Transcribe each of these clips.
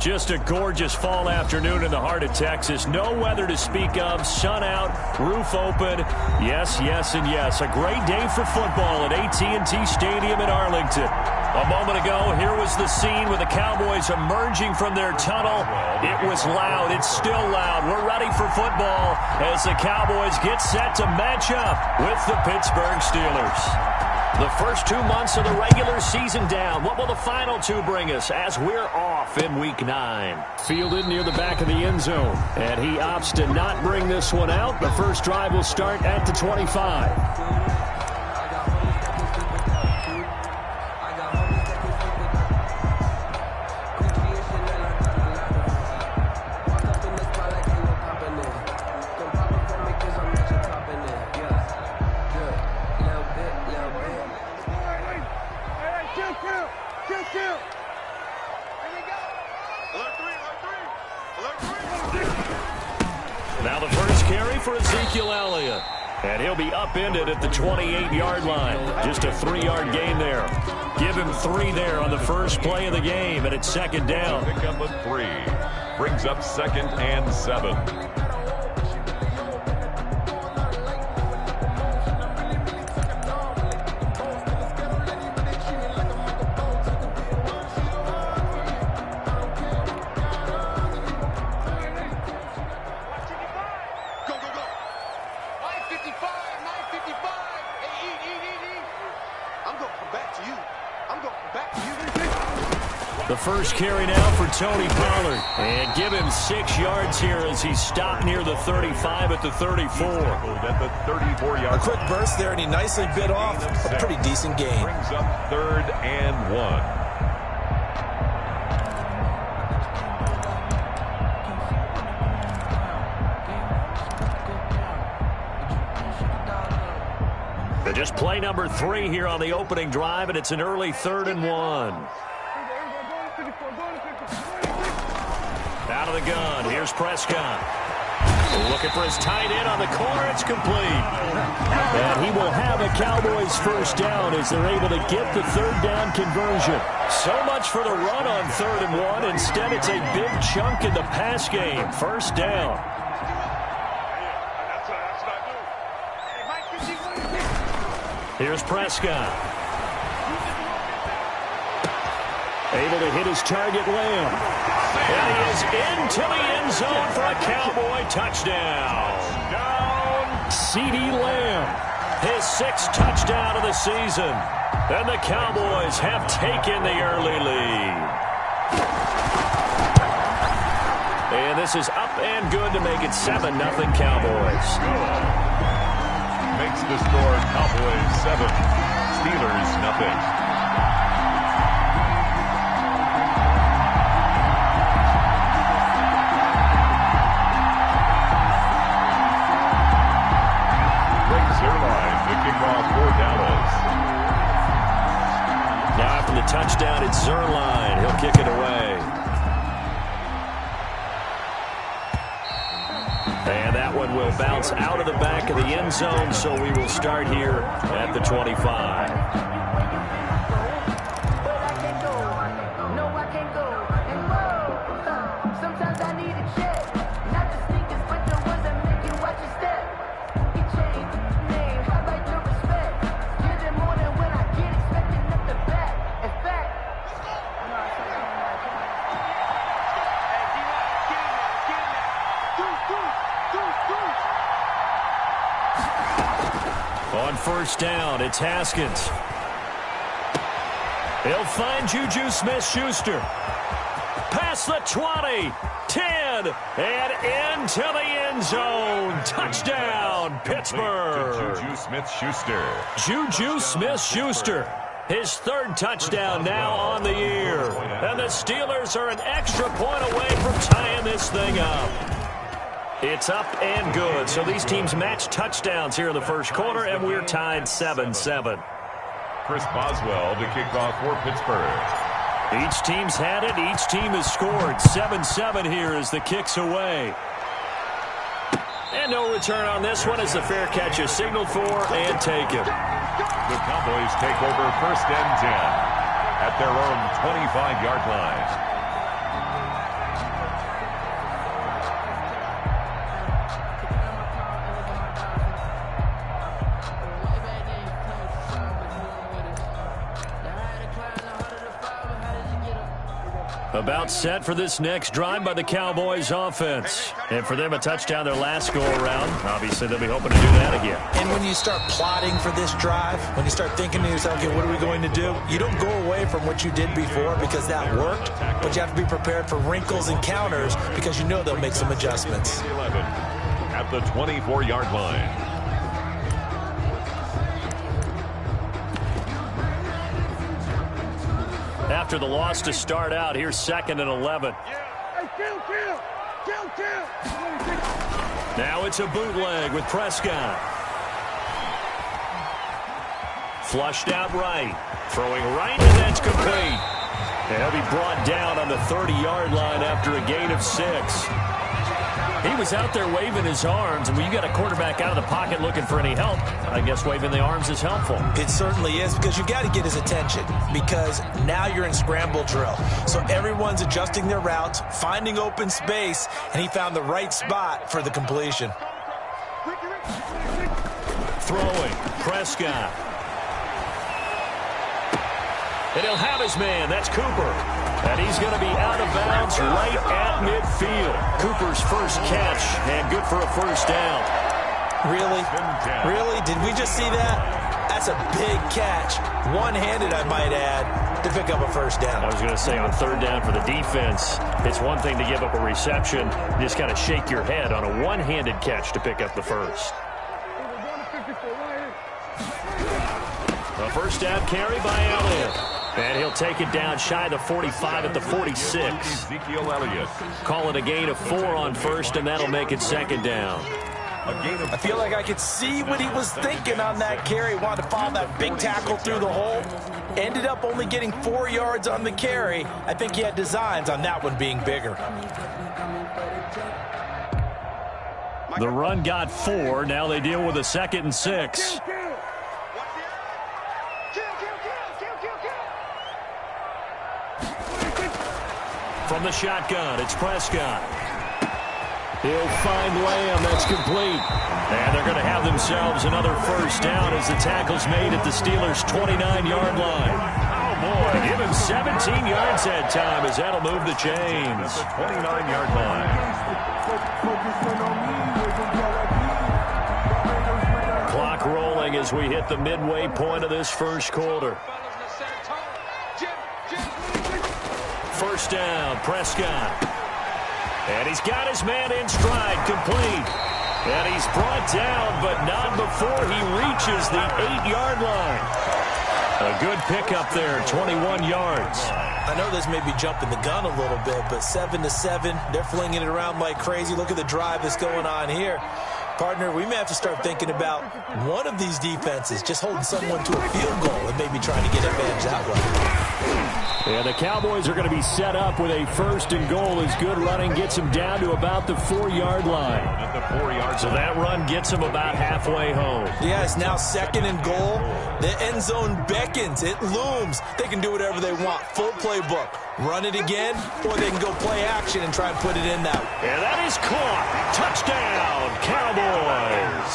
Just a gorgeous fall afternoon in the heart of Texas. No weather to speak of. Sun out, roof open. Yes, yes, and yes. A great day for football at AT&T Stadium in Arlington. A moment ago, here was the scene with the Cowboys emerging from their tunnel. It was loud. It's still loud. We're ready for football as the Cowboys get set to match up with the Pittsburgh Steelers. The first 2 months of the regular season down. What will the final two bring us as we're off in Week 9? Fielded near the back of the end zone. And he opts to not bring this one out. The first drive will start at the 25. And he'll be upended at the 28-yard line. Just a 3-yard gain there. Give him 3 there on the first play of the game, and it's second down. Pick up a 3. Brings up 2nd and 7. The first carry now for Tony Pollard. And give him 6 yards here as he's stopped near the 35 at the 34. At the 34-yard. A quick burst there, and he nicely bit off a pretty decent gain. Brings up 3rd and 1. Just play number 3 here on the opening drive, and it's an early 3rd and 1. Out of the gun. Here's Prescott. Looking for his tight end on the corner. It's complete. And he will have a Cowboys first down as they're able to get the 3rd down conversion. So much for the run on 3rd and 1. Instead, it's a big chunk in the pass game. First down. Here's Prescott. Able to hit his target, Lamb. And he is into the end zone for a Cowboy touchdown. CeeDee Lamb, his 6th touchdown of the season. And the Cowboys have taken the early lead. And this is up and good to make it 7-0 Cowboys. Makes the score Cowboys 7, Steelers nothing. Now after the touchdown, it's Zerline. He'll kick it away. And that one will bounce out of the back of the end zone, so we will start here at the 25. On first down, it's Haskins. He'll find Juju Smith-Schuster. Past the 20, 10, and into the end zone. Touchdown, Pittsburgh. Juju Smith-Schuster. Juju Smith-Schuster. His 3rd touchdown now on the year. And the Steelers are an extra point away from tying this thing up. It's up and good. So these teams match touchdowns here in the first quarter, and we're tied 7-7. Chris Boswell to kick off for Pittsburgh. Each team's had it. Each team has scored. 7-7 here as the kick's away. And no return on this one as the fair catch is signaled for and taken. The Cowboys take over 1st and 10 at their own 25-yard line. About set for this next drive by the Cowboys offense. And for them, a touchdown their last go-around. Obviously, they'll be hoping to do that again. And when you start plotting for this drive, when you start thinking to yourself, okay, what are we going to do? You don't go away from what you did before because that worked, but you have to be prepared for wrinkles and counters because you know they'll make some adjustments. 11 at the 24-yard line. After the loss to start out, here's 2nd and 11. Now it's a bootleg with Prescott. Flushed out right. Throwing right, and that's complete. And he'll be brought down on the 30-yard line after a gain of 6. He was out there waving his arms, and when you got a quarterback out of the pocket looking for any help, I guess waving the arms is helpful. It certainly is, because you've got to get his attention, because now you're in scramble drill. So everyone's adjusting their routes, finding open space, and he found the right spot for the completion. Throwing, Prescott. And he'll have his man. That's Cooper. And he's going to be out of bounds right at midfield. Cooper's first catch, and good for a first down. Really? Really? Did we just see that? That's a big catch. One-handed, I might add, to pick up a first down. I was going to say on third down for the defense, it's one thing to give up a reception. You just got to shake your head on a one-handed catch to pick up the first. A first down carry by Elliott. And he'll take it down shy of the 45 at the 46. Ezekiel Elliott. Call it a gain of 4 on first, and that'll make it 2nd down. I feel like I could see what he was thinking on that carry. Wanted to follow that big tackle through the hole. Ended up only getting 4 yards on the carry. I think he had designs on that one being bigger. The run got 4. Now they deal with a 2nd and 6. From the shotgun, it's Prescott. He'll find Lamb. That's complete. And they're going to have themselves another first down as the tackle's made at the Steelers' 29-yard line. Oh, boy. Give him 17 yards that time as that'll move the chains. The 29-yard line. Clock rolling as we hit the midway point of this first quarter. First down, Prescott. And he's got his man in stride, complete. And he's brought down, but not before he reaches the 8-yard line. A good pickup there, 21 yards. I know this may be jumping the gun a little bit, but 7-7, they're flinging it around like crazy. Look at the drive that's going on here. Partner, we may have to start thinking about one of these defenses just holding someone to a field goal and maybe trying to get advantage that way. And the Cowboys are going to be set up with a 1st and goal as good running gets them down to about the 4-yard line. At the 4-yard So that run gets them about halfway home. Yeah, it's now 2nd and goal. The end zone beckons. It looms. They can do whatever they want. Full playbook. Run it again, or they can go play action and try and put it in that. And that is caught. Touchdown, Cowboys.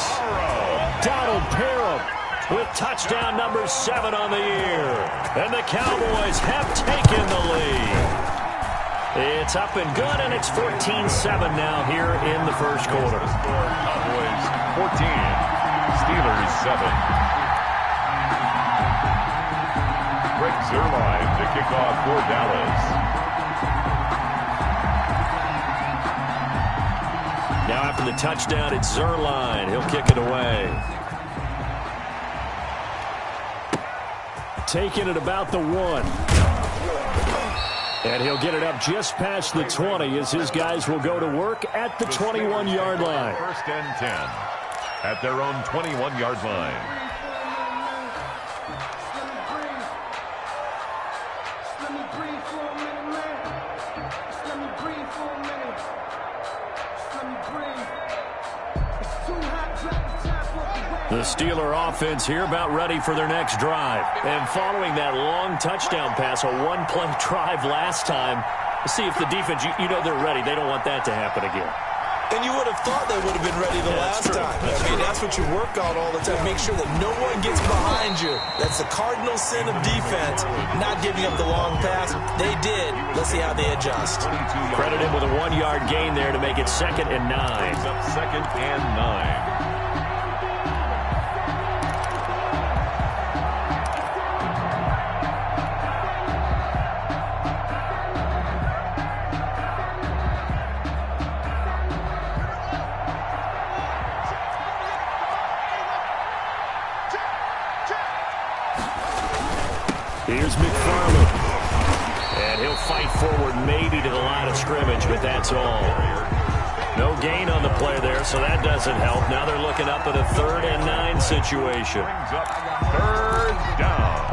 Donald Parham with touchdown number 7 on the year. And the Cowboys have taken the lead. It's up and good, and it's 14-7 now here in the first quarter. Cowboys 14, Steelers 7. Greg Zuerlein to kick off for Dallas. Now after the touchdown, it's Zuerlein. He'll kick it away. Taking it about the 1. And he'll get it up just past the 20 as his guys will go to work at the 21-yard line. 1st and 10 at their own 21-yard line. The Steeler offense here about ready for their next drive. And following that long touchdown pass, a one-play drive last time, let's see if the defense, you know they're ready. They don't want that to happen again. And you would have thought they would have been ready the last time. I mean, that's that's what you work on all the time. Make sure that no one gets behind you. That's the cardinal sin of defense, not giving up the long pass. They did. Let's see how they adjust. Credit him with a 1-yard gain there to make it 2nd and 9. Brings up 2nd and 9. Here's McFarland. And he'll fight forward maybe to the line of scrimmage, but that's all. No gain on the play there, so that doesn't help. Now they're looking up at a 3rd and 9 situation. Brings up 3rd down.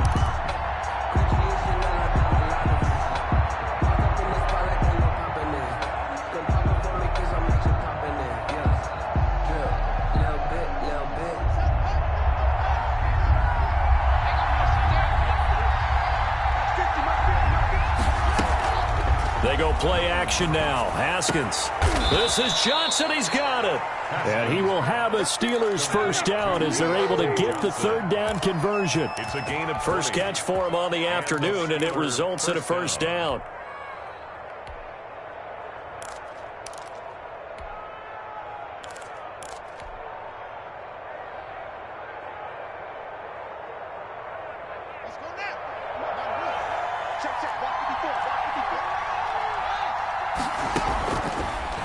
They go play action now. Haskins. This is Johnson. He's got it. And he will have a Steelers 1st down as they're able to get the 3rd down conversion. It's a gain of 1st catch for him on the afternoon, and it results in a 1st down.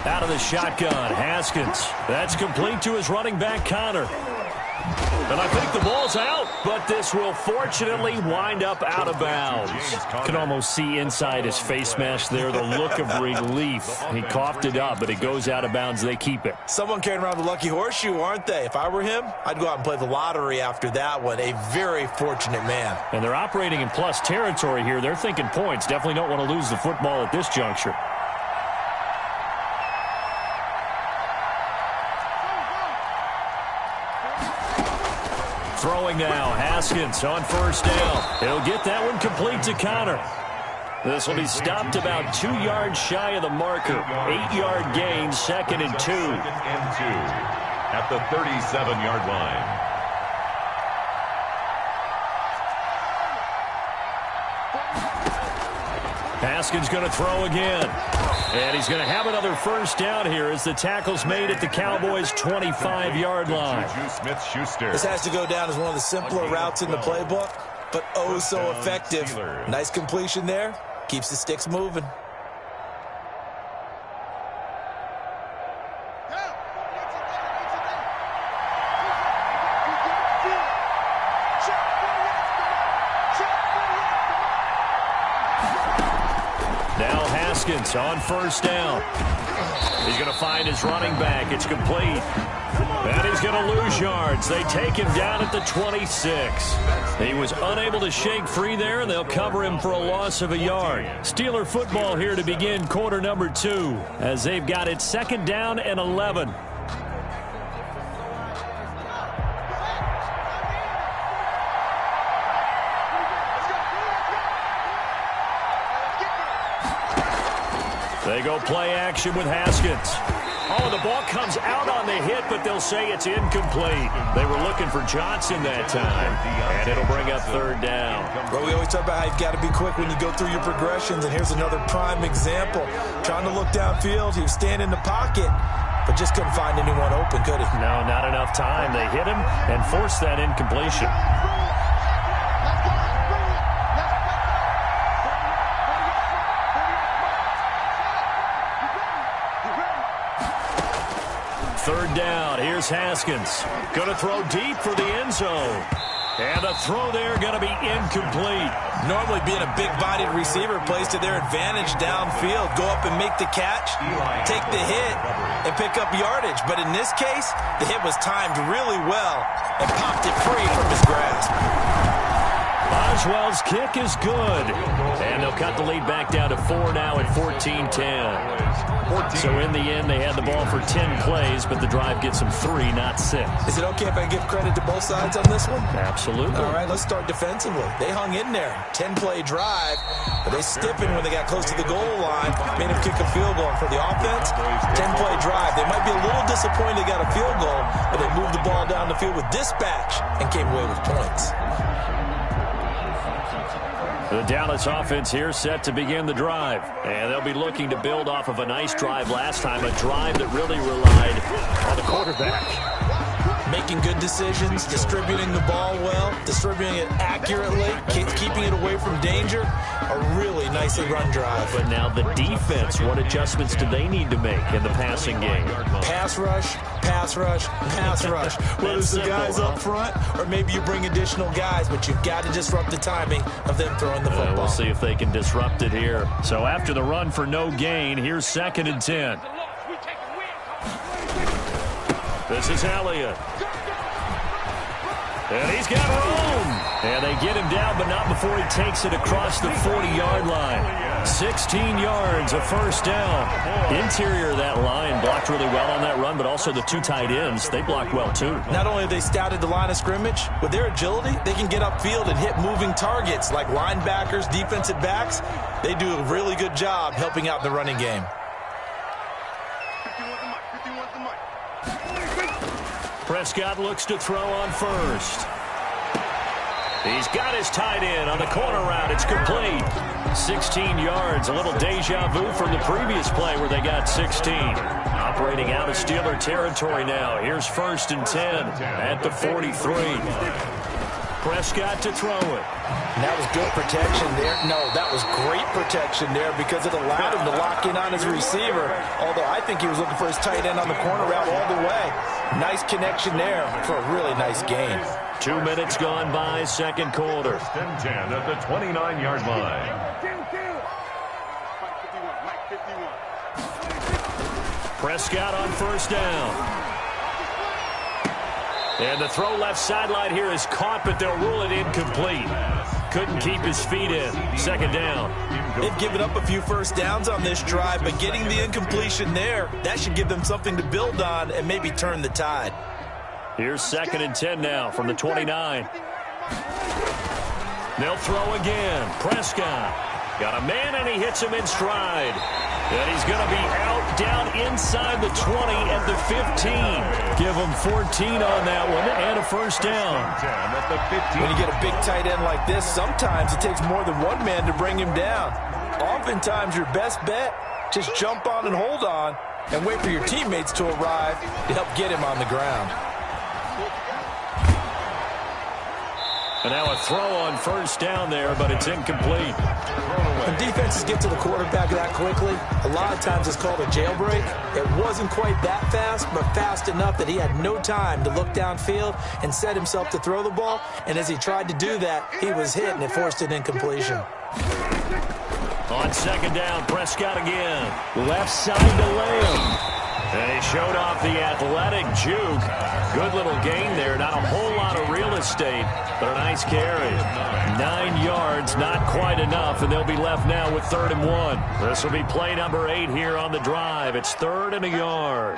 Out of the shotgun, Haskins. That's complete to his running back, Connor. And I think the ball's out, but this will fortunately wind up out of bounds. Can almost see inside his face mask there the look of relief. He coughed it up, but it goes out of bounds. They keep it. Someone carrying around the lucky horseshoe, aren't they? If I were him, I'd go out and play the lottery after that one. A very fortunate man. And they're operating in plus territory here. They're thinking points. Definitely don't want to lose the football at this juncture. Throwing now, Haskins on 1st down. He'll get that one complete to Connor. This will be stopped about 2 yards shy of the marker. 8-yard gain, 2nd and 2. 2nd and 2 at the 37-yard line. Haskins going to throw again. And he's going to have another 1st down here as the tackle's made at the Cowboys' 25-yard line. This has to go down as one of the simpler routes in the playbook, but oh so effective. Nice completion there. Keeps the sticks moving. Now Haskins on 1st down. He's going to find his running back. It's complete. And he's going to lose yards. They take him down at the 26. He was unable to shake free there, and they'll cover him for a loss of a yard. Steeler football here to begin quarter number 2 as they've got it 2nd down and 11. They go play action with Haskins. Oh, the ball comes out on the hit, but they'll say it's incomplete. They were looking for Johnson that time, and it'll bring up 3rd down. Well, we always talk about how you've got to be quick when you go through your progressions, and here's another prime example. Trying to look downfield, he was standing in the pocket, but just couldn't find anyone open, could he? No, not enough time. They hit him and forced that incompletion. Third down. Here's Haskins. Going to throw deep for the end zone. And the throw there going to be incomplete. Normally being a big-bodied receiver plays to their advantage downfield. Go up and make the catch, take the hit, and pick up yardage. But in this case, the hit was timed really well and popped it free from his grasp. Boswell's kick is good. And they'll cut the lead back down to 4 now at 14-10. So in the end, they had the ball for 10 plays, but the drive gets them 3, not 6. Is it okay if I give credit to both sides on this one? Absolutely. All right, let's start defensively. They hung in there. 10-play drive, but they stiffened when they got close to the goal line, made them kick a field goal. And for the offense, 10-play drive. They might be a little disappointed they got a field goal, but they moved the ball down field with dispatch and came away with points. The Dallas offense here set to begin the drive. And they'll be looking to build off of a nice drive last time, a drive that really relied on the quarterback. Making good decisions, distributing the ball well, distributing it accurately, keeping it away from danger. A really nicely run drive. But now the defense, what adjustments do they need to make in the passing game? Pass rush, pass rush, pass rush. Whether it's the guys up front or maybe you bring additional guys, but you've got to disrupt the timing of them throwing the football. We'll see if they can disrupt it here. So after the run for no gain, here's 2nd and 10. This is Elliott. And he's got room. And they get him down, but not before he takes it across the 40-yard line. 16 yards, a first down. Interior of that line blocked really well on that run, but also the 2 tight ends, they blocked well too. Not only have they scouted the line of scrimmage, with their agility, they can get upfield and hit moving targets like linebackers, defensive backs. They do a really good job helping out the running game. Prescott looks to throw on first. He's got his tight end on the corner route. It's complete. 16 yards, a little deja vu from the previous play where they got 16. Operating out of Steeler territory now. Here's 1st and 10 at the 43. Prescott to throw it. And that was good protection there. No, that was great protection there because it allowed him to lock in on his receiver, although I think he was looking for his tight end on the corner route all the way. Nice connection there for a really nice gain. 2 minutes gone by, 2nd quarter. 1st and 10 at the 29-yard line. Prescott on 1st down. And the throw left sideline here is caught, but they'll rule it incomplete. Couldn't keep his feet in. 2nd down. They've given up a few first downs on this drive, but getting the incompletion there, that should give them something to build on and maybe turn the tide. Here's 2nd and 10 now from the 29. They'll throw again. Prescott got a man, and he hits him in stride. And he's going to be out down inside the 20 at the 15. Give him 14 on that one and a first down. When you get a big tight end like this, sometimes it takes more than one man to bring him down. Oftentimes your best bet, just jump on and hold on and wait for your teammates to arrive to help get him on the ground. And now a throw on 1st down there, but it's incomplete. When defenses get to the quarterback that quickly, a lot of times it's called a jailbreak. It wasn't quite that fast, but fast enough that he had no time to look downfield and set himself to throw the ball. And as he tried to do that, he was hit, and it forced an incompletion. On 2nd down, Prescott again. Left side to Lamb. And he showed off the athletic juke. Good little gain there. Not a whole lot of real estate, but a nice carry. 9 yards, not quite enough, and they'll be left now with 3rd and 1. This will be play number 8 here on the drive. It's 3rd and a yard.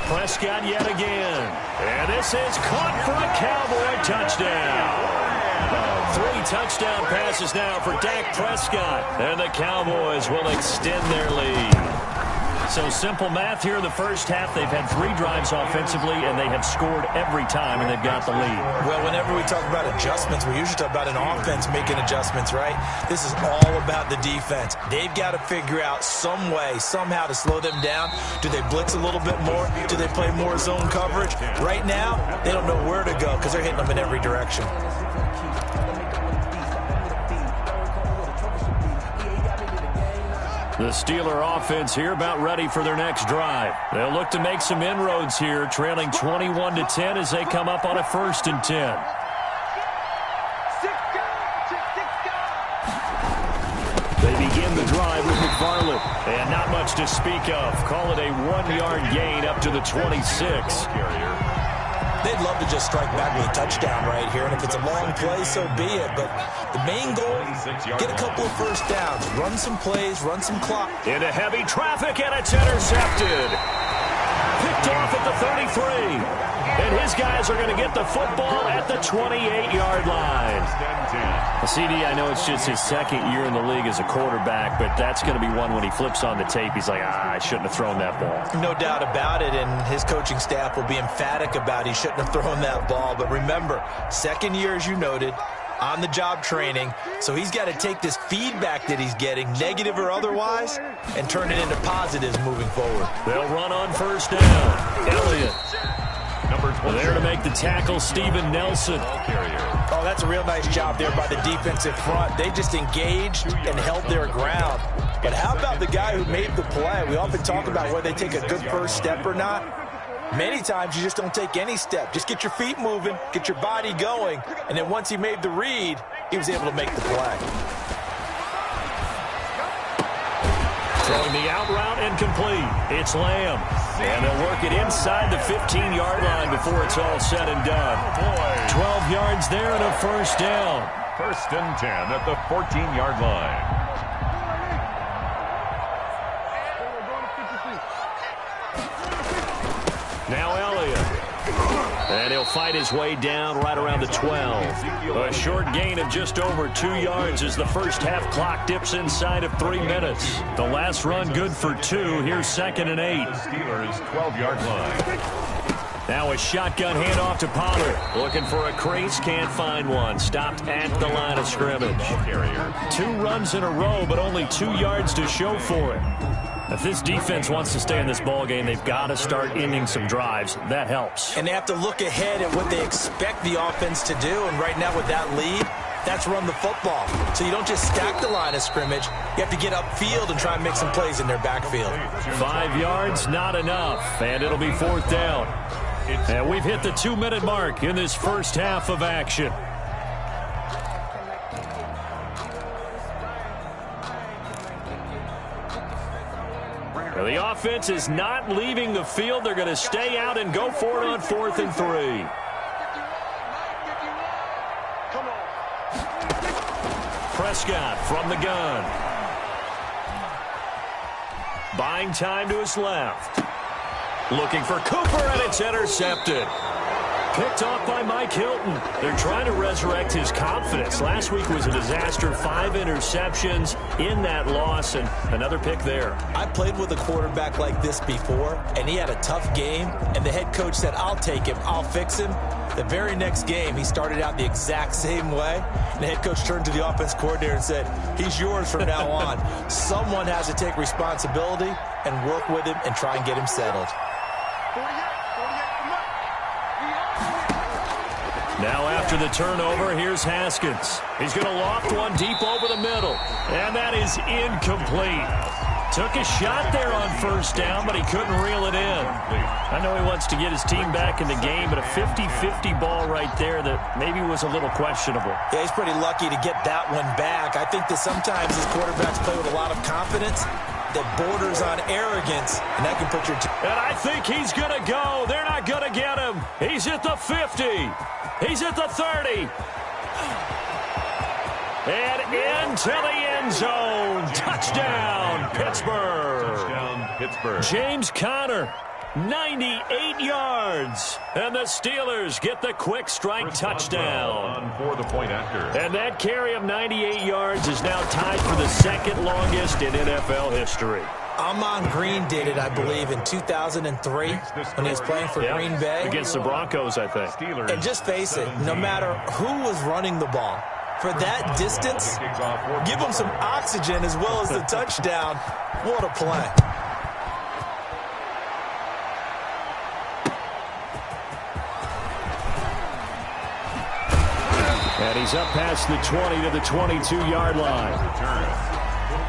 Prescott yet again. And this is caught for a Cowboy touchdown. 3 touchdown passes now for Dak Prescott. And the Cowboys will extend their lead. So simple math here in the first half. They've had 3 drives offensively, and they have scored every time, and they've got the lead. Well, whenever we talk about adjustments, we usually talk about an offense making adjustments, right? This is all about the defense. They've got to figure out some way, somehow to slow them down. Do they blitz a little bit more? Do they play more zone coverage? Right now, they don't know where to go because they're hitting them in every direction. The Steeler offense here about ready for their next drive. They'll look to make some inroads here, trailing 21-10 as they come up on a 1st and 10. They begin the drive with McFarland. And not much to speak of. Call it a 1-yard gain up to the 26. They'd love to just strike back with a touchdown right here, and if it's a long play, so be it. But the main goal, get a couple of first downs, run some plays, run some clock. Into heavy traffic, and it's intercepted. Picked off at the 33. And his guys are going to get the football at the 28-yard line. CD, I know it's just his second year in the league as a quarterback, but that's going to be one when he flips on the tape. He's like, I shouldn't have thrown that ball. No doubt about it, and his coaching staff will be emphatic about he shouldn't have thrown that ball. But remember, second year, as you noted, on-the-job training, so he's got to take this feedback that he's getting, negative or otherwise, and turn it into positives moving forward. They'll run on first down. Elliott. There to make the tackle, Steven Nelson. Oh, that's a real nice job there by the defensive front. They just engaged and held their ground. But how about the guy who made the play? We often talk about whether they take a good first step or not. Many times you just don't take any step. Just get your feet moving, get your body going, and then once he made the read, he was able to make the play. Throwing the out route and complete. It's Lamb. And they'll work it inside the 15-yard line before it's all said and done. 12 yards there and a first down. 1st and 10 at the 14-yard line. Now Elliott. And he'll fight his way down right around the 12. A short gain of just over 2 yards as the first half clock dips inside of 3 minutes. The last run good for 2. Here's 2nd and 8. Steelers 12-yard line. Now a shotgun handoff to Pollard. Looking for a crease, can't find one. Stopped at the line of scrimmage. 2 runs in a row, but only 2 yards to show for it. If this defense wants to stay in this ball game, they've got to start ending some drives. That helps. And they have to look ahead at what they expect the offense to do. And right now with that lead, that's run the football. So you don't just stack the line of scrimmage. You have to get upfield and try and make some plays in their backfield. 5 yards, not enough. And it'll be 4th down. And we've hit the 2-minute mark in this first half of action. The offense is not leaving the field. They're going to stay out and go for it on 4th and 3. Prescott from the gun. Buying time to his left. Looking for Cooper, and it's intercepted. Picked off by Mike Hilton. They're trying to resurrect his confidence. Last week was a disaster. 5 interceptions in that loss, and another pick there. I played with a quarterback like this before, and he had a tough game, and the head coach said, I'll take him, I'll fix him. The very next game, he started out the exact same way, and the head coach turned to the offense coordinator and said, he's yours from now on. Someone has to take responsibility and work with him and try and get him settled. Now after the turnover, here's Haskins. He's going to loft one deep over the middle. And that is incomplete. Took a shot there on first down, but he couldn't reel it in. I know he wants to get his team back in the game, but a 50-50 ball right there that maybe was a little questionable. Yeah, he's pretty lucky to get that one back. I think that sometimes his quarterbacks play with a lot of confidence that borders on arrogance, and that can put your team. And I think he's going to go. They're not going to get him. He's at the 50. He's at the 30. And into the end zone. Touchdown, Pittsburgh. Touchdown, Pittsburgh. James Conner, 98 yards. And the Steelers get the quick strike touchdown. For the point after. And that carry of 98 yards is now tied for the second longest in NFL history. Amon Green did it, I believe, in 2003 when he was playing for Green Bay. Against the Broncos, I think. Steelers. And just face it, no matter who was running the ball, for that distance, give them some oxygen as well as the touchdown. What a play. And he's up past the 20 to the 22-yard line.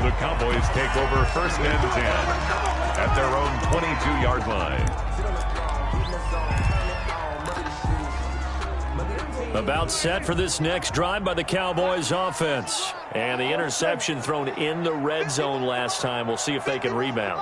The Cowboys take over 1st and 10 at their own 22-yard line. About set for this next drive by the Cowboys offense. And the interception thrown in the red zone last time. We'll see if they can rebound.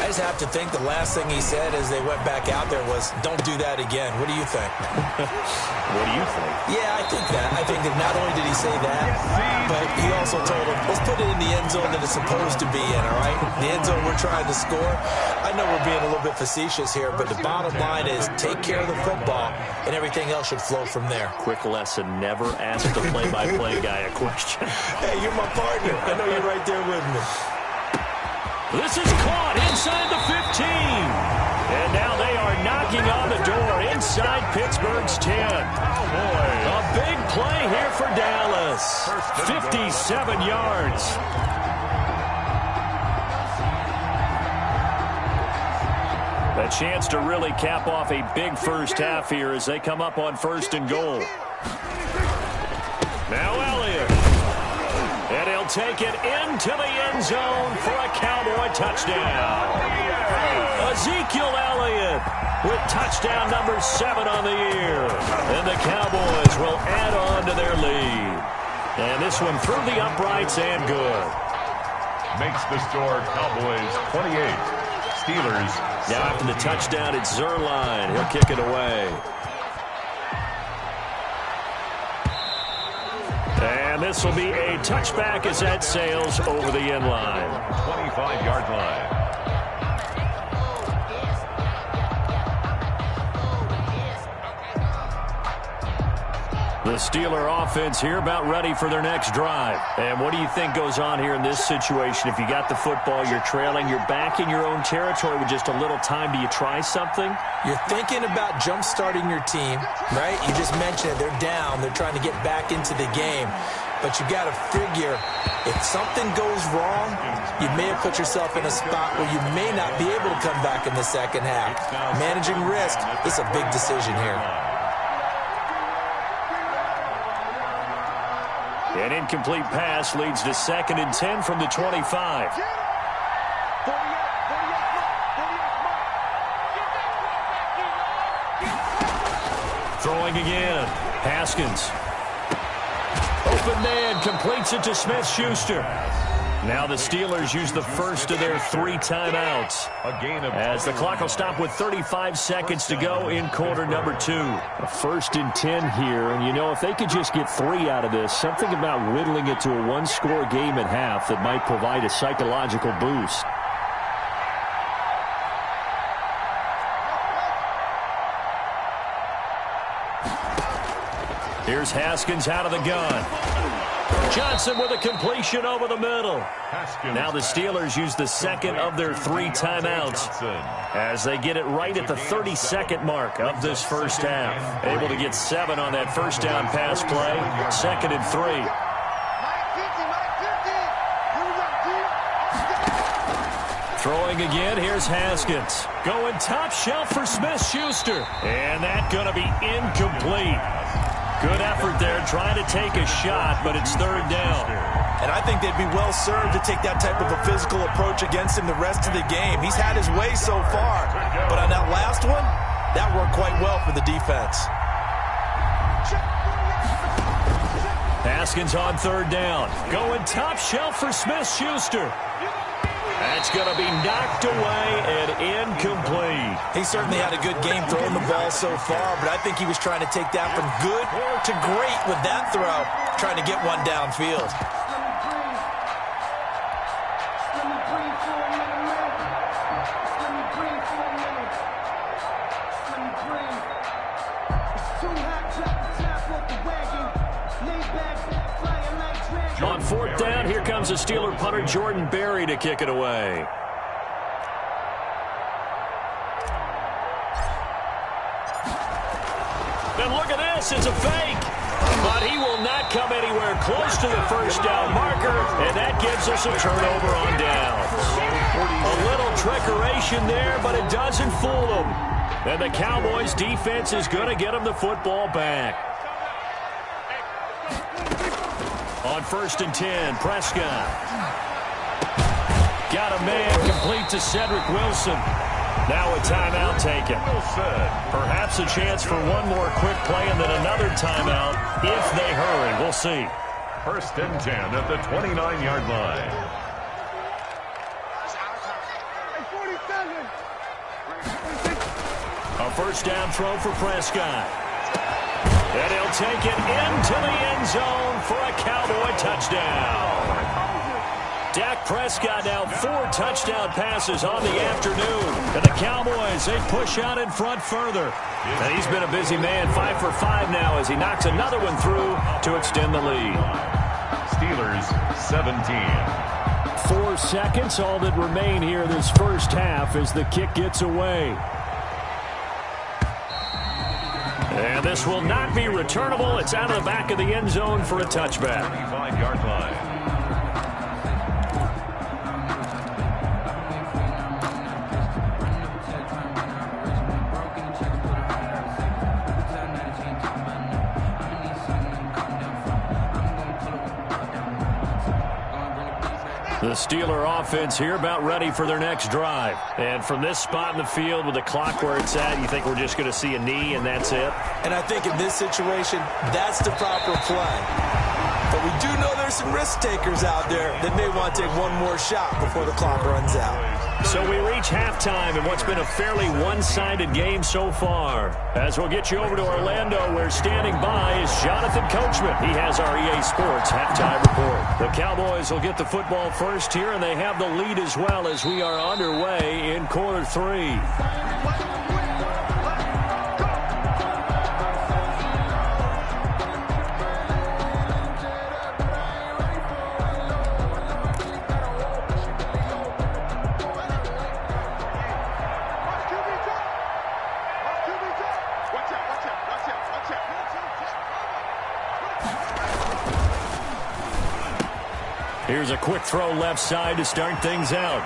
I just have to think the last thing he said as they went back out there was, don't do that again. What do you think? What do you think? Yeah, I think that. I think that not only did he say that, but he also told him, let's put it in the end zone that it's supposed to be in, all right? The end zone we're trying to score. I know we're being a little bit facetious here, but the bottom line is take care of the football, and everything else should flow from there. Quick lesson, never ask the play-by-play guy a question. Hey, you're my partner. I know you're right there with me. This is caught inside the 15. And now they are knocking on the door inside Pittsburgh's 10. A big play here for Dallas. 57 yards. A chance to really cap off a big first half here as they come up on 1st and goal. Now Elliott. And he'll take it into the end zone for a Cowboy touchdown. Ezekiel Elliott with touchdown number 7 on the year. And the Cowboys will add on to their lead. And this one through the uprights and good. Makes the score Cowboys 28. Steelers. Now after the touchdown, it's Zerline. He'll kick it away. And this will be a touchback as that sails over the end line. 25-yard line. The Steeler offense here about ready for their next drive. And what do you think goes on here in this situation? If you got the football, you're trailing, you're back in your own territory with just a little time. Do you try something? You're thinking about jump-starting your team, right? You just mentioned it. They're down. They're trying to get back into the game. But you got to figure, if something goes wrong, you may have put yourself in a spot where you may not be able to come back in the second half. Managing risk, this is a big decision here. An incomplete pass leads to 2nd and 10 from the 25. Throwing again. Haskins. Open man completes it to Smith-Schuster. Now the Steelers use the first of their 3 timeouts. As the clock will stop with 35 seconds to go in quarter number 2. A 1st and 10 here, and you know if they could just get 3 out of this, something about whittling it to a 1-score game at half that might provide a psychological boost. Here's Haskins out of the gun. Johnson with a completion over the middle. Now the Steelers use the 2nd of their 3 timeouts as they get it right at the 32nd mark of this first half. Able to get 7 on that first down pass play. 2nd and 3. Throwing again, here's Haskins. Going top shelf for Smith-Schuster. And that's going to be incomplete. Good effort there, trying to take a shot, but it's 3rd down. And I think they'd be well served to take that type of a physical approach against him the rest of the game. He's had his way so far, but on that last one, that worked quite well for the defense. Haskins on 3rd down. Going top shelf for Smith-Schuster. That's going to be knocked away and incomplete. He certainly had a good game throwing the ball so far, but I think he was trying to take that from good to great with that throw, trying to get one downfield. On 4th down, here comes the Steeler punter Jordan Berry to kick it away. And look at this, it's a fake. But he will not come anywhere close to the first down marker, and that gives us a turnover on downs. A little trickeration there, but it doesn't fool them. And the Cowboys' defense is going to get them the football back. On 1st and 10, Prescott. Got a man complete to Cedric Wilson. Now a timeout taken. Perhaps a chance for one more quick play and then another timeout if they hurry. We'll see. 1st and 10 at the 29-yard line. first down throw for Prescott. And he'll take it into the end zone for a Cowboy touchdown. Dak Prescott now 4 touchdown passes on the afternoon. And the Cowboys, they push out in front further. And he's been a busy man, 5 for 5 now as he knocks another one through to extend the lead. Steelers 17. 4 seconds, all that remain here this first half as the kick gets away. And this will not be returnable. It's out of the back of the end zone for a touchback. 25-yard line. The Steeler offense here about ready for their next drive. And from this spot in the field with the clock where it's at, you think we're just going to see a knee and that's it? And I think in this situation, that's the proper play. But we do know there's some risk takers out there that may want to take one more shot before the clock runs out. So we reach halftime in what's been a fairly one-sided game so far. As we'll get you over to Orlando, where standing by is Jonathan Coachman. He has our EA Sports halftime report. The Cowboys will get the football first here, and they have the lead as well as we are underway in quarter 3. Here's a quick throw left side to start things out.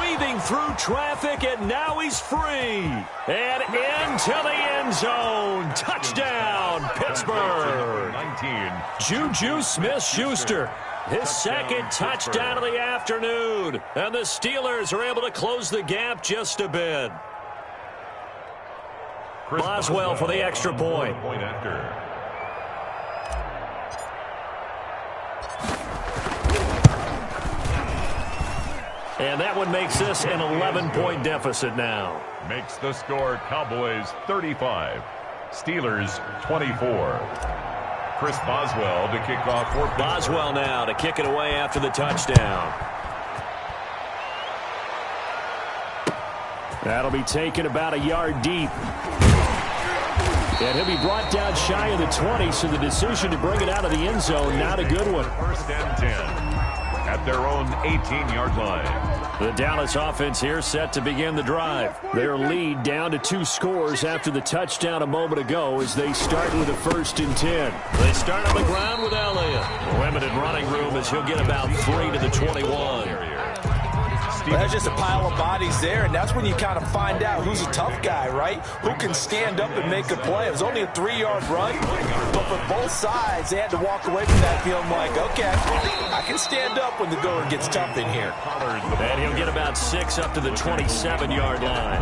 Weaving through traffic, and now he's free. And into the end zone. Touchdown, Pittsburgh. 19. Juju Smith-Schuster. His second touchdown of the afternoon. And the Steelers are able to close the gap just a bit. Boswell for the extra point. Point after. And that one makes this an 11-point deficit now. Makes the score Cowboys 35, Steelers 24. Chris Boswell to kick off for Pittsburgh. Boswell now to kick it away after the touchdown. That'll be taken about a yard deep. And he'll be brought down shy of the 20, so the decision to bring it out of the end zone, not a good one. First and 10 at their own 18-yard line. The Dallas offense here set to begin the drive. Their lead down to 2 scores after the touchdown a moment ago as they start with a 1st and 10. They start on the ground with Elliott. Limited running room as he'll get about 3 to the 21. That's just a pile of bodies there, and that's when you kind of find out who's a tough guy, right? Who can stand up and make a play. It was only a 3-yard run, but for both sides, they had to walk away from that feeling like, okay, I can stand up when the going gets tough in here. And he'll get about 6 up to the 27-yard line.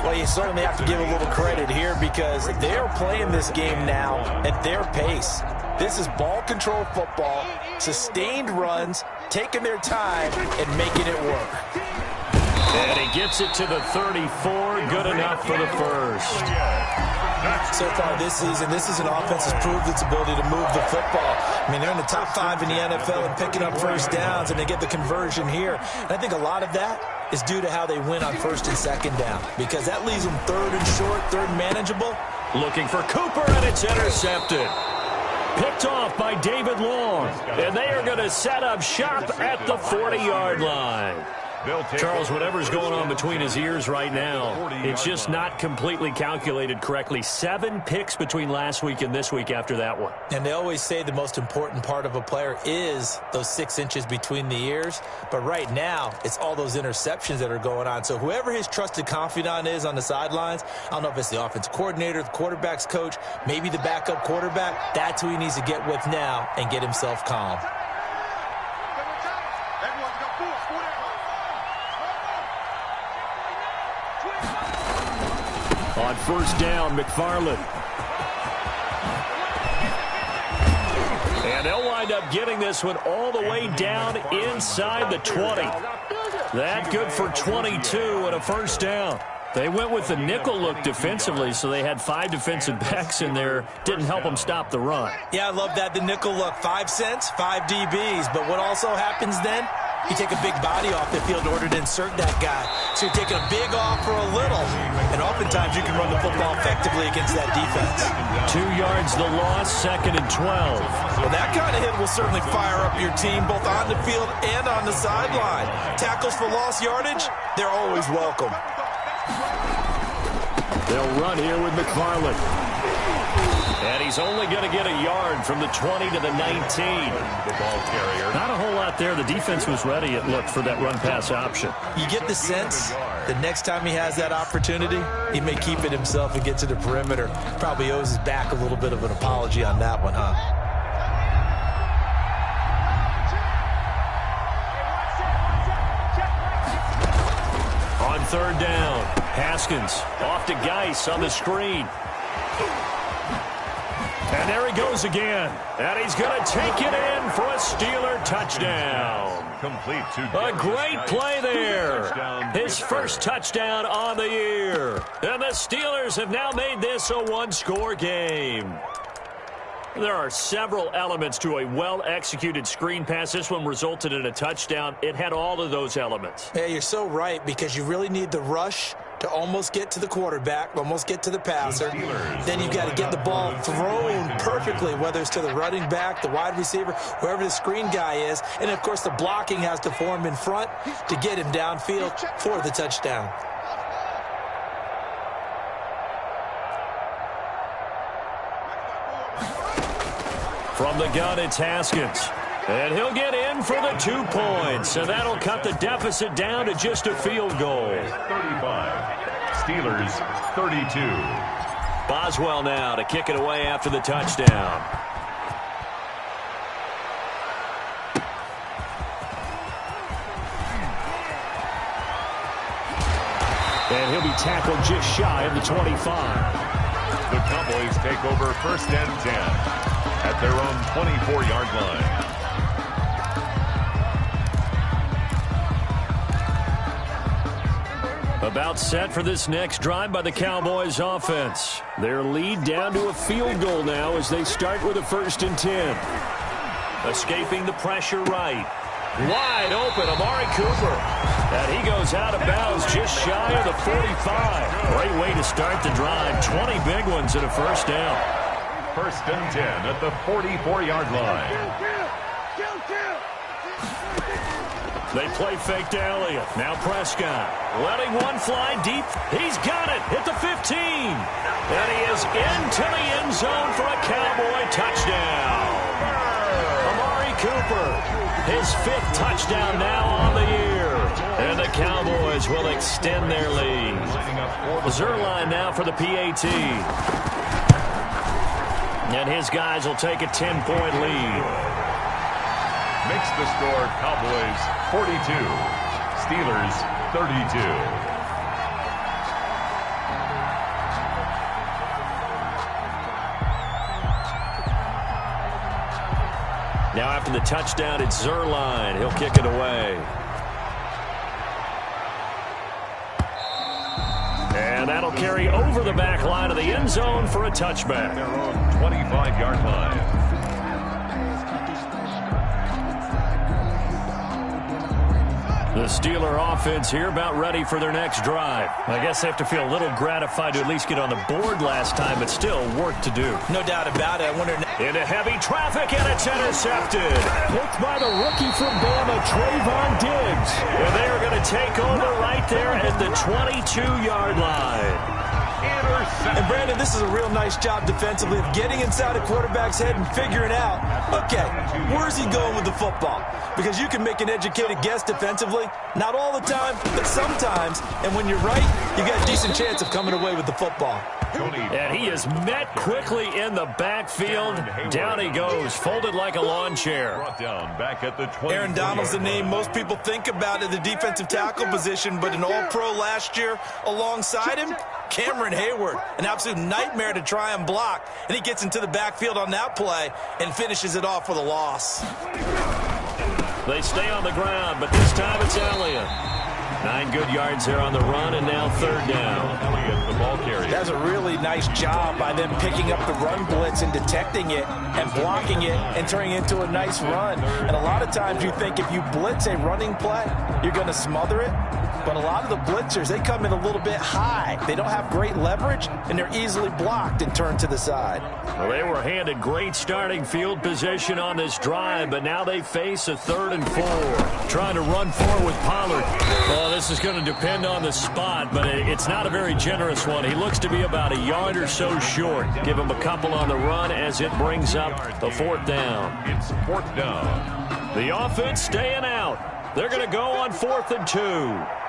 Well, you certainly have to give a little credit here because they're playing this game now at their pace. This is ball control football, sustained runs, taking their time and making it work. And he gets it to the 34. Good enough for the first. So far this season, this is an offense that's proved its ability to move the football. I mean, they're in the top 5 in the NFL and picking up first downs, and they get the conversion here. And I think a lot of that is due to how they win on 1st and 2nd down, because that leaves them 3rd and short, 3rd and manageable. Looking for Cooper, and it's intercepted. Picked off by David Long. And they are going to set up shop at the 40-yard line. Charles, whatever's going on between his ears right now, it's just not completely calculated correctly. 7 picks between last week and this week after that one. And they always say the most important part of a player is those 6 inches between the ears. But right now, it's all those interceptions that are going on. So whoever his trusted confidant is on the sidelines, I don't know if it's the offensive coordinator, the quarterback's coach, maybe the backup quarterback, that's who he needs to get with now and get himself calm. On 1st down, McFarland. And they'll wind up getting this one all the way down inside the 20. That good for 22 and a 1st down. They went with the nickel look defensively, so they had 5 defensive backs in there. Didn't help them stop the run. Yeah, I love that, the nickel look. 5 cents, 5 DBs. But what also happens then? You take a big body off the field in order to insert that guy. So you're taking a big off for a little. And oftentimes you can run the football effectively against that defense. 2 yards the loss, 2nd and 12. Well, that kind of hit will certainly fire up your team, both on the field and on the sideline. Tackles for lost yardage, they're always welcome. They'll run here with McFarland. And he's only going to get a yard from the 20 to the 19. The ball carrier. Not a whole lot there. The defense was ready, it looked, for that run-pass option. You get the sense the next time he has that opportunity, he may keep it himself and get to the perimeter. Probably owes his back a little bit of an apology on that one, huh? On 3rd down, Haskins off to Geis on the screen. And there he goes again. And he's going to take it in for a Steeler touchdown. Complete to a great play there. His first touchdown on the year. And the Steelers have now made this a one-score game. There are several elements to a well-executed screen pass. This one resulted in a touchdown. It had all of those elements. Yeah, you're so right, because you really need the rush to almost get to the quarterback, almost get to the passer. Then you've got to get the ball thrown perfectly, whether it's to the running back, the wide receiver, whoever the screen guy is. And, of course, the blocking has to form in front to get him downfield for the touchdown. From the gun, it's Haskins. And he'll get in for the 2 points. And that'll cut the deficit down to just a field goal. 35. Steelers 32. Boswell now to kick it away after the touchdown. And he'll be tackled just shy of the 25. The Cowboys take over 1st and 10 at their own 24-yard line. About set for this next drive by the Cowboys offense. Their lead down to a field goal now as they start with a 1st and 10. Escaping the pressure right. Wide open, Amari Cooper. And he goes out of bounds just shy of the 45. Great way to start the drive. 20 big ones and a 1st down. 1st and 10 at the 44-yard line. They play fake to Elliott. Now Prescott letting one fly deep. He's got it at the 15. And he is into the end zone for a Cowboy touchdown. Amari Cooper, his 5th touchdown now on the year. And the Cowboys will extend their lead. Zerline now for the PAT. And his guys will take a 10-point lead. Makes the score Cowboys 42, Steelers 32. Now after the touchdown, it's Zerline. He'll kick it away. And that'll carry over the back line of the end zone for a touchback. Their own 25-yard line. The Steeler offense here about ready for their next drive. I guess they have to feel a little gratified to at least get on the board last time, but still work to do. No doubt about it. I wonder. Into heavy traffic, and it's intercepted. Picked by the rookie from Bama, Trayvon Diggs. And they are going to take over right there at the 22-yard line. And, Brandon, this is a real nice job defensively of getting inside a quarterback's head and figuring out, okay, where's he going with the football? Because you can make an educated guess defensively, not all the time, but sometimes. And when you're right, you got a decent chance of coming away with the football. And he is met quickly in the backfield. Down he goes, folded like a lawn chair. Aaron Donald's the name most people think about at the defensive tackle position, but an all-pro last year alongside him, Cameron Hayward, an absolute nightmare to try and block. And he gets into the backfield on that play and finishes it off with a loss. They stay on the ground, but this time it's Elliott. 9 good yards there on the run, and now third down. Elliott, the ball carrier. That's a really nice job by them picking up the run blitz and detecting it and blocking it and turning it into a nice run. And a lot of times you think if you blitz a running play, you're going to smother it. But a lot of the blitzers, they come in a little bit high. They don't have great leverage, and they're easily blocked and turned to the side. Well, they were handed great starting field position on this drive, but now they face a 3rd and 4. Trying to run forward with Pollard. Well, this is going to depend on the spot, but it's not a very generous one. He looks to be about a yard or so short. Give him a couple on the run as it brings up a 4th down. It's 4th down. The offense staying out. They're going to go on 4th and 2.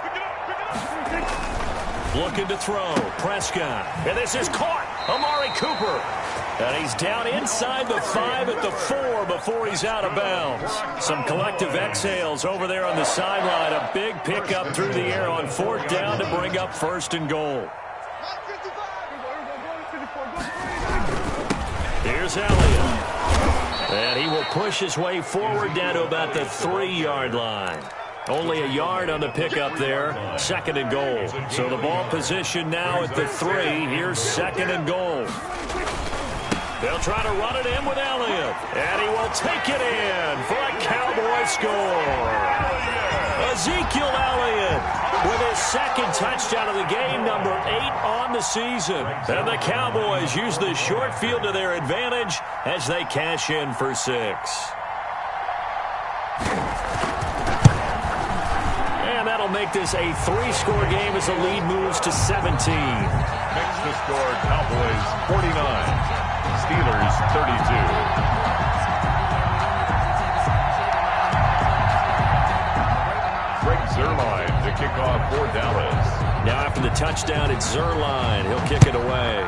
Looking to throw. Prescott. And this is caught. Amari Cooper. And he's down inside the 5 at the 4 before he's out of bounds. Some collective exhales over there on the sideline. A big pickup through the air on 4th down to bring up 1st and goal. Here's Elliott. And he will push his way forward down to about the 3-yard line. Only a yard on the pickup there. 2nd and goal. So the ball position now at the 3. Here's 2nd and goal. They'll try to run it in with Elliott. And he will take it in for a Cowboy score. Ezekiel Elliott with his 2nd touchdown of the game, number 8 on the season. And the Cowboys use the short field to their advantage as they cash in for 6. That'll make this a 3-score game as the lead moves to 17. Next to score, Cowboys 49, Steelers 32. Greg Zuerlein to kick off for Dallas. Now after the touchdown, it's Zuerlein. He'll kick it away.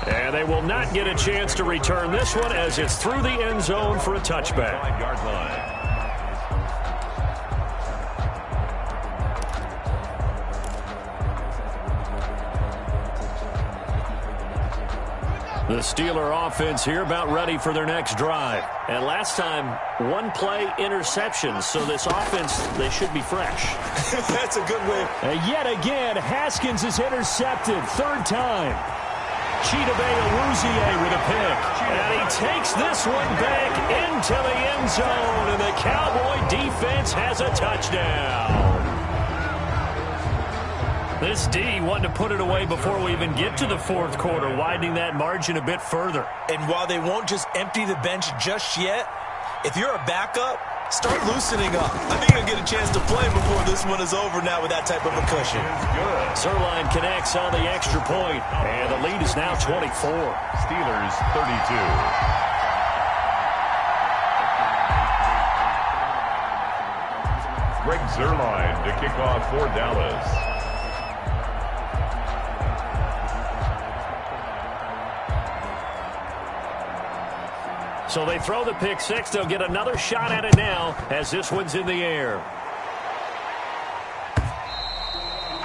And they will not get a chance to return this one as it's through the end zone for a touchback. 5-yard line. The Steeler offense here about ready for their next drive. And last time, 1-play interception. So this offense, they should be fresh. That's a good way. And yet again, Haskins is intercepted. 3rd time. Chidobe Awuzie with a pick. And he takes this one back into the end zone. And the Cowboy defense has a touchdown. This D wanting to put it away before we even get to the 4th quarter, widening that margin a bit further. And while they won't just empty the bench just yet, if you're a backup, start loosening up. I think you'll get a chance to play before this one is over now with that type of a cushion. Zuerlein connects on the extra point, and the lead is now 24. Steelers 32. Greg Zuerlein to kick off for Dallas. So they throw the pick 6. They'll get another shot at it now as this one's in the air.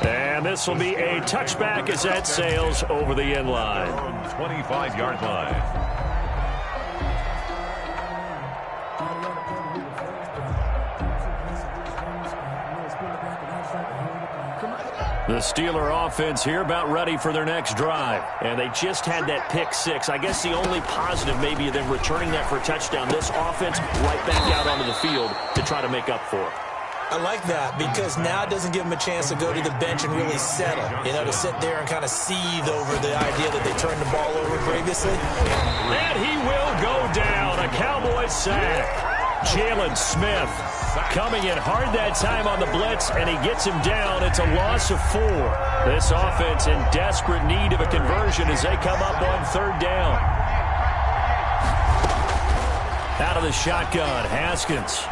And this will be a touchback as that sails over the end line. 25-yard line. The Steeler offense here about ready for their next drive. And they just had that pick 6. I guess the only positive maybe of them returning that for a touchdown. This offense right back out onto the field to try to make up for it. I like that because now it doesn't give them a chance to go to the bench and really settle. You know, to sit there and kind of seethe over the idea that they turned the ball over previously. And he will go down. A Cowboys sack. Jalen Smith coming in hard that time on the blitz, and he gets him down. It's a loss of 4. This offense in desperate need of a conversion as they come up on 3rd down. Out of the shotgun, Haskins.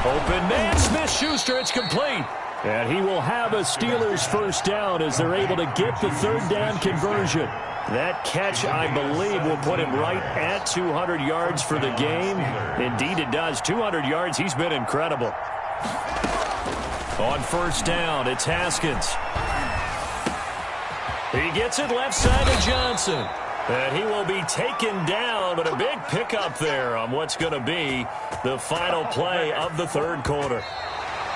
Open man, Smith-Schuster, it's complete. And he will have a Steelers 1st down as they're able to get the 3rd down conversion. That catch, I believe, will put him right at 200 yards for the game. Indeed, it does. 200 yards, he's been incredible. On 1st down, it's Haskins. He gets it left side to Johnson. And he will be taken down, but a big pickup there on what's going to be the final play of the third quarter.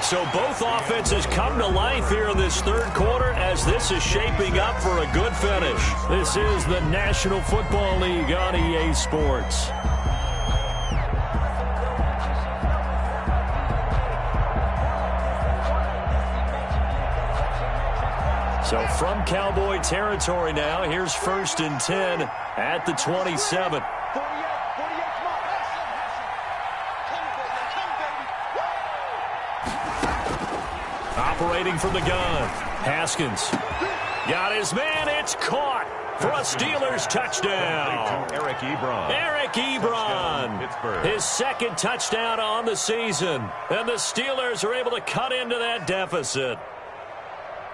So both offenses come to life here in this third quarter as this is shaping up for a good finish. This is the National Football League on EA Sports. So from Cowboy territory now, here's 1st and 10 at the 27. Operating from the gun, Haskins. Got his man, it's caught for a Steelers touchdown. Eric Ebron. Eric Ebron, his second touchdown on the season. And the Steelers are able to cut into that deficit.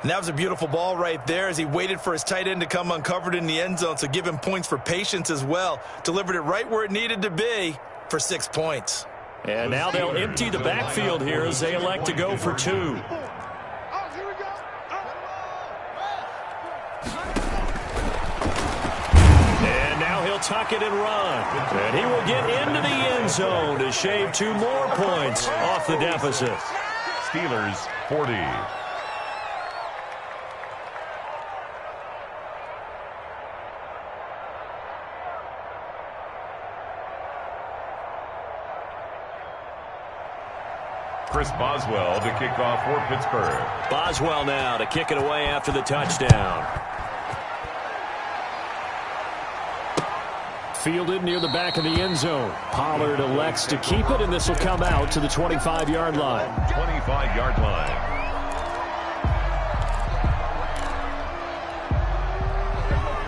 And that was a beautiful ball right there as he waited for his tight end to come uncovered in the end zone, so give him points for patience as well. Delivered it right where it needed to be for 6 points. And now they'll empty the backfield here as they elect to go for 2. And now he'll tuck it and run. And he will get into the end zone to shave 2 more points off the deficit. Steelers 40. Chris Boswell to kick off for Pittsburgh. Boswell now to kick it away after the touchdown. Fielded near the back of the end zone. Pollard elects to keep it, and this will come out to the 25-yard line. 25-yard line.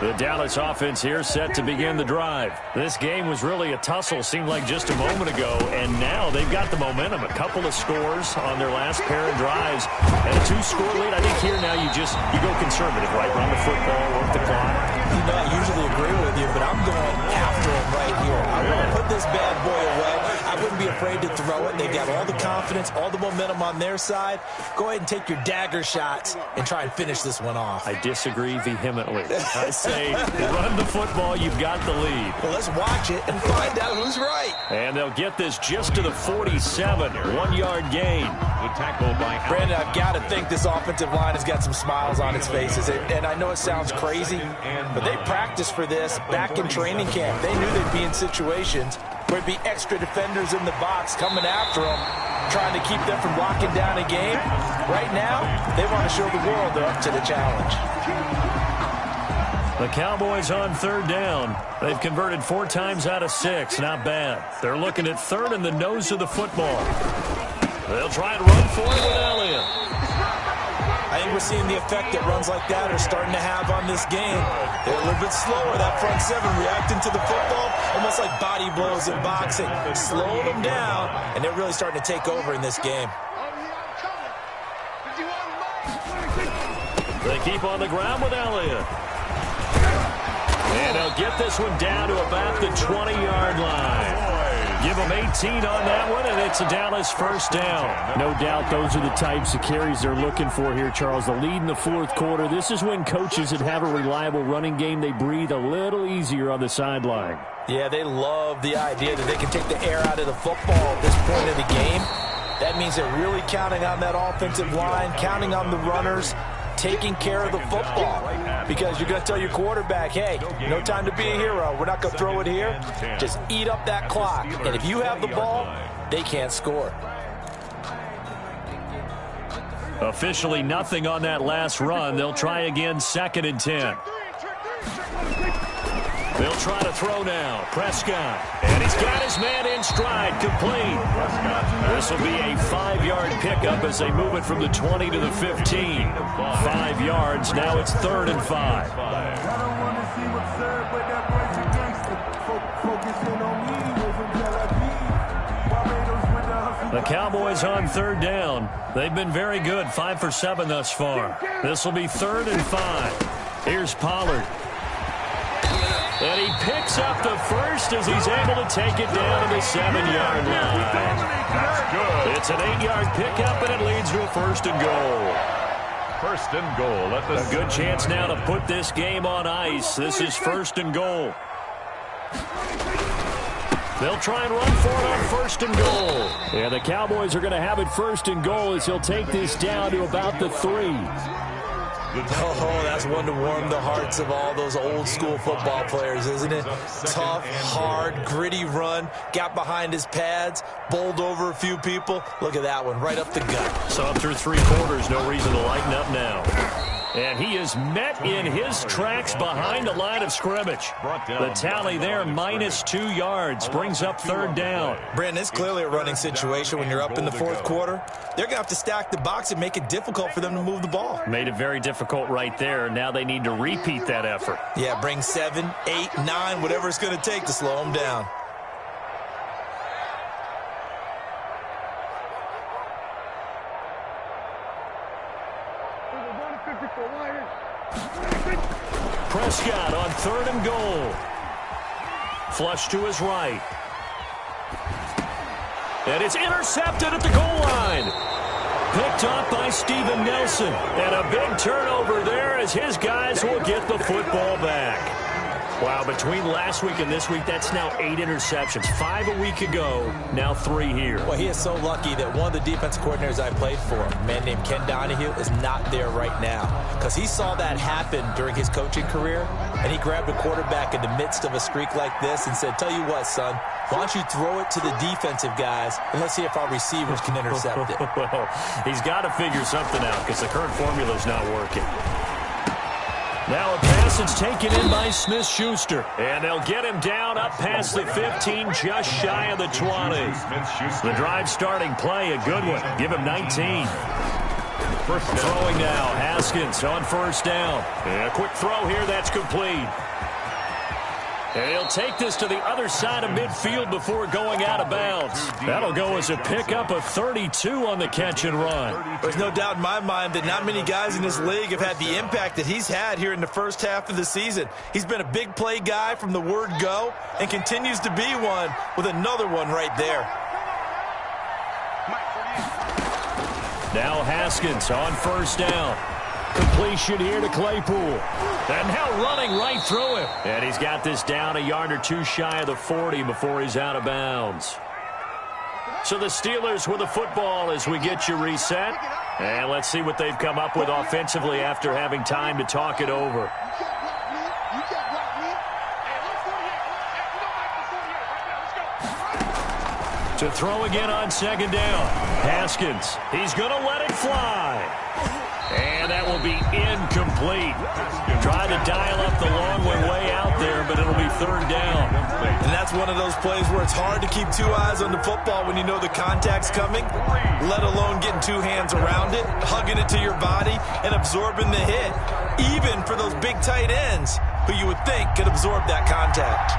The Dallas offense here set to begin the drive. This game was really a tussle, seemed like just a moment ago, and now they've got the momentum. A couple of scores on their last pair of drives, and a 2-score lead. I think here now you go conservative, right? Run the football, work the clock. You know, I usually agree with you, but I'm going after him right here. I want to put this bad boy away. I wouldn't be afraid to throw it. They've got all the confidence, all the momentum on their side. Go ahead and take your dagger shots and try and finish this one off. I disagree vehemently. I say run the football, you've got the lead. Well, let's watch it and find out who's right. And they'll get this just to the 47, 1-yard gain. The tackle by Brandon, I've got to think this offensive line has got some smiles on its faces. And I know it sounds crazy, but they practiced for this back in training camp. They knew they'd be in situations where it'd be extra defenders in the box coming after them, trying to keep them from locking down a game. Right now, they want to show the world they're up to the challenge. The Cowboys on 3rd down. They've converted 4 times out of 6. Not bad. They're looking at 3rd in the nose of the football. They'll try and run for it with Elliott. I think we're seeing the effect that runs like that are starting to have on this game. They're a little bit slower, that front 7, reacting to the football, almost like body blows in boxing. Slow them down, and they're really starting to take over in this game. They keep on the ground with Elliott. And they'll get this one down to about the 20-yard line. Give them 18 on that one, and it's a Dallas 1st down. No doubt those are the types of carries they're looking for here, Charles. The lead in the 4th quarter. This is when coaches that have a reliable running game, they breathe a little easier on the sideline. Yeah, they love the idea that they can take the air out of the football at this point of the game. That means they're really counting on that offensive line, counting on the runners, taking care of the football, because you're going to tell your quarterback, hey, no time to be a hero. We're not going to throw it here. Just eat up that clock. And if you have the ball, they can't score. Officially nothing on that last run. They'll try again, 2nd and 10. They'll try to throw now. Prescott. And he's got his man in stride, complete. This will be a 5-yard pickup as they move it from the 20 to the 15. 5 yards. Now it's 3rd and 5. The Cowboys on 3rd down. They've been very good, 5 for 7 thus far. This will be 3rd and 5. Here's Pollard. And he picks up the first as he's able to take it down to the 7-yard line. That's good. It's an 8-yard pickup, and it leads to a 1st and goal. 1st and goal. At the A good chance now to put this game on ice. This is 1st and goal. They'll try and run for it on 1st and goal. And the Cowboys are going to have it 1st and goal as he'll take this down to about the 3. Oh, that's one to warm the hearts of all those old-school football players, isn't it? Tough, hard, gritty run, got behind his pads, bowled over a few people. Look at that one, right up the gut. So up through 3 quarters, no reason to lighten up now. And he is met in his tracks behind the line of scrimmage. The tally there, -2 yards, brings up 3rd down. Brandon, it's clearly a running situation when you're up in the 4th quarter. They're going to have to stack the box and make it difficult for them to move the ball. Made it very difficult right there. Now they need to repeat that effort. Yeah, bring 7, 8, 9, whatever it's going to take to slow them down. Prescott on 3rd and goal. Flush to his right. And it's intercepted at the goal line. Picked up by Steven Nelson. And a big turnover there as his guys will get the football back. Wow, between last week and this week, that's now 8 interceptions. 5 a week ago, now 3 here. Well, he is so lucky that one of the defensive coordinators I played for, a man named Ken Donahue, is not there right now. Because he saw that happen during his coaching career, and he grabbed a quarterback in the midst of a streak like this and said, tell you what, son, why don't you throw it to the defensive guys, and let's see if our receivers can intercept it. Well, he's got to figure something out because the current formula is not working. Now a pass that's taken in by Smith-Schuster. And they'll get him down up past the 15, just shy of the 20. The drive starting play, a good one. Give him 19. Throwing now, Haskins on 1st down. And a quick throw here, that's complete. And he'll take this to the other side of midfield before going out of bounds. That'll go as a pickup of 32 on the catch and run. There's no doubt in my mind that not many guys in this league have had the impact that he's had here in the first half of the season. He's been a big play guy from the word go and continues to be one with another one right there. Now Haskins on 1st down. Completion here to Claypool. And now running right through him. And he's got this down a yard or 2 shy of the 40 before he's out of bounds. So the Steelers with the football as we get you reset. And let's see what they've come up with offensively after having time to talk it over. To throw again on 2nd down. Haskins, he's going to let it fly. And that will be incomplete. Try to dial up the long way out there, but it'll be 3rd down. And that's one of those plays where it's hard to keep 2 eyes on the football when you know the contact's coming, let alone getting 2 hands around it, hugging it to your body, and absorbing the hit, even for those big tight ends who you would think could absorb that contact.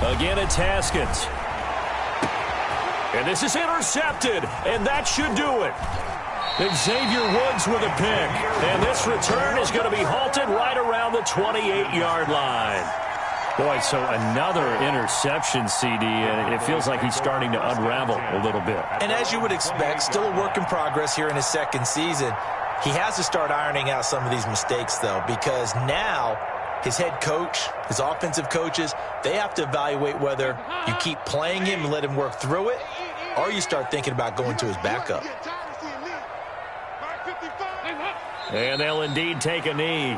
Again, it's Haskins. And this is intercepted, and that should do it. Xavier Woods with a pick. And this return is going to be halted right around the 28-yard line. Boy, so another interception, CD, and it feels like he's starting to unravel a little bit. And as you would expect, still a work in progress here in his 2nd season. He has to start ironing out some of these mistakes, though, because now his head coach, his offensive coaches, they have to evaluate whether you keep playing him and let him work through it, or you start thinking about going to his backup. And they'll indeed take a knee.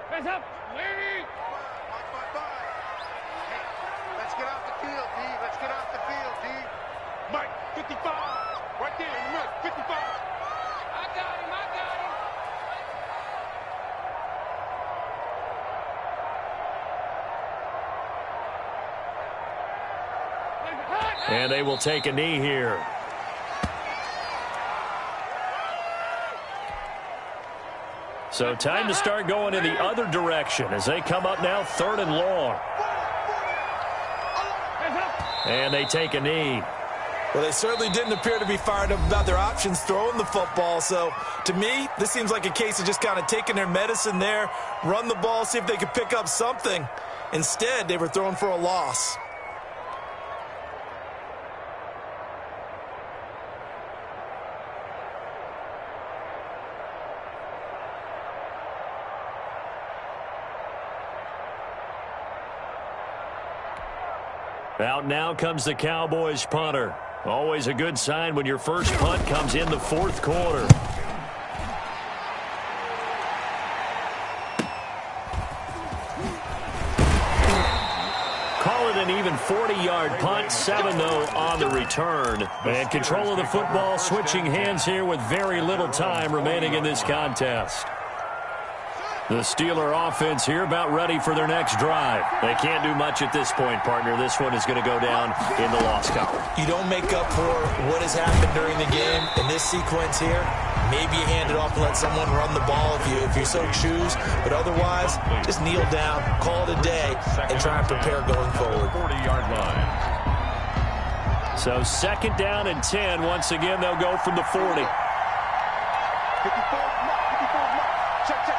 Hands up. Lady. Hey, let's get off the field, D. Let's get off the field, D. Mike, 55. Right there in the middle. 55. I got him. And they will take a knee here. So time to start going in the other direction as they come up now 3rd and long. And they take a knee. Well, they certainly didn't appear to be fired up about their options throwing the football. So, to me, this seems like a case of just kind of taking their medicine there, run the ball, see if they could pick up something. Instead, they were throwing for a loss. Out now comes the Cowboys punter. Always a good sign when your first punt comes in the fourth quarter. Call it an even 40-yard punt, 7 though on the return. And control of the football switching hands here with very little time remaining in this contest. The Steeler offense here about ready for their next drive. They can't do much at this point, partner. This one is going to go down in the loss column. You don't make up for what has happened during the game. In this sequence here, maybe you hand it off and let someone run the ball if you so choose. But otherwise, just kneel down, call it a day, and try and prepare going forward. 40-yard line. So 2nd down and 10. Once again, they'll go from the 40. 54, check, check,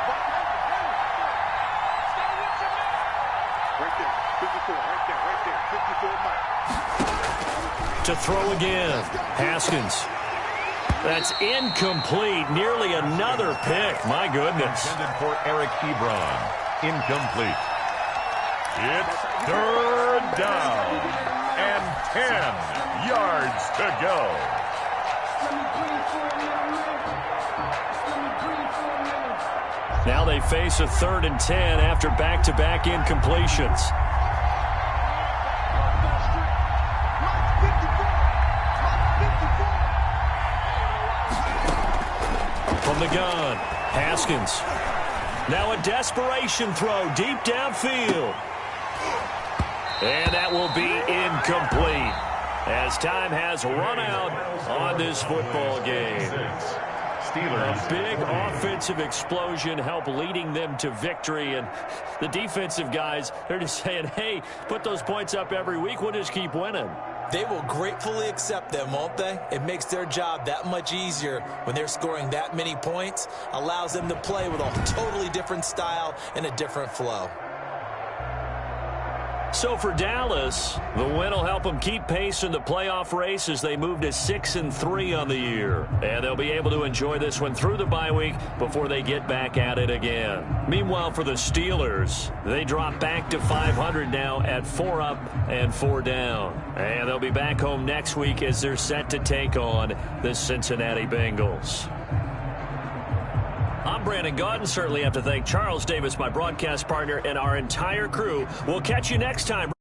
right there, 54, right there, 54 mark. To throw again, Haskins. That's incomplete. Nearly another pick. My goodness. Intended for Eric Ebron. Incomplete. It's 3rd down and 10 yards to go. Now they face a 3rd and 10 after back-to-back incompletions. From the gun, Haskins. Now a desperation throw deep downfield. And that will be incomplete as time has run out on this football game. A big offensive explosion helped leading them to victory. And the defensive guys, they're just saying, hey, put those points up every week. We'll just keep winning. They will gratefully accept them, won't they? It makes their job that much easier when they're scoring that many points. Allows them to play with a totally different style and a different flow. So for Dallas, the win will help them keep pace in the playoff race as they move to 6-3 on the year. And they'll be able to enjoy this one through the bye week before they get back at it again. Meanwhile, for the Steelers, they drop back to 500 now at 4 up and 4 down. And they'll be back home next week as they're set to take on the Cincinnati Bengals. I'm Brandon Gaudin. Certainly have to thank Charles Davis, my broadcast partner, and our entire crew. We'll catch you next time.